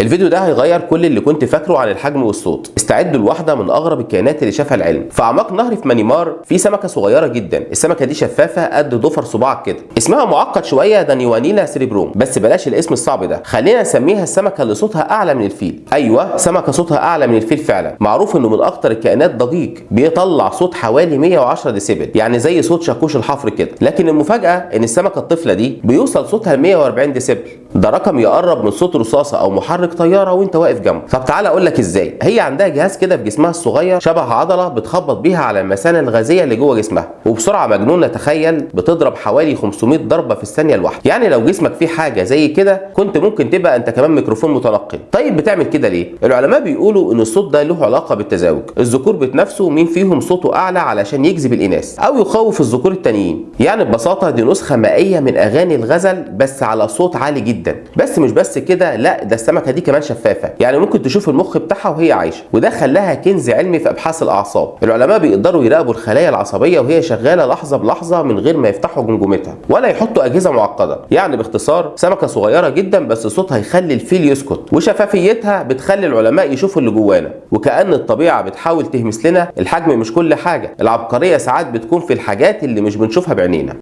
الفيديو ده هيغير كل اللي كنت فاكره عن الحجم والصوت. استعدوا لواحده من اغرب الكائنات اللي شافها العلم. في اعماق نهر في مانيمار في سمكه صغيره جدا، السمكه دي شفافه قد ضفر صباعك كده. اسمها معقد شويه، دانيوانيلا سيريبروم، بس بلاش الاسم الصعب ده، خلينا نسميها السمكه اللي صوتها اعلى من الفيل. ايوه، سمكه صوتها اعلى من الفيل فعلا. معروف انه من اكتر الكائنات ضجيج، بيطلع صوت حوالي 110 ديسيبل، يعني زي صوت شاكوش الحفر كده. لكن المفاجاه ان السمكه الطفله دي بيوصل صوتها ل 140 ديسيبل، ده رقم يقرب من صوت رصاصه او محرك طياره وانت واقف جنبه. طب تعالى اقول لك ازاي. هي عندها جهاز كده في جسمها الصغير شبه عضله بتخبط بيها على المثانه الغازيه اللي جوه جسمها، وبسرعه مجنونه تخيل بتضرب حوالي 500 ضربه في الثانيه الواحده. يعني لو جسمك فيه حاجه زي كده كنت ممكن تبقى انت كمان ميكروفون متنقل. طيب بتعمل كده ليه؟ العلماء بيقولوا ان الصوت ده له علاقه بالتزاوج. الذكور بتنافسوا مين فيهم صوته اعلى علشان يجذب الاناث او يخوف الذكور التانيين. يعني ببساطه دي نسخه مائيه من اغاني الغزل بس على صوت عالي جدا. بس كده لا، ده السمكه دي كمان شفافه، يعني ممكن تشوف المخ بتاعها وهي عايشه، وده خلاها كنز علمي في ابحاث الاعصاب. العلماء بيقدروا يراقبوا الخلايا العصبيه وهي شغاله لحظه بلحظه من غير ما يفتحوا جمجمتها ولا يحطوا اجهزه معقده. يعني باختصار سمكه صغيره جدا بس صوتها يخلي الفيل يسكت، وشفافيتها بتخلي العلماء يشوفوا اللي جوانا. وكأن الطبيعه بتحاول تهمس لنا الحجم مش كل حاجه، العبقريه ساعات بتكون في الحاجات اللي مش بنشوفها بعينينا.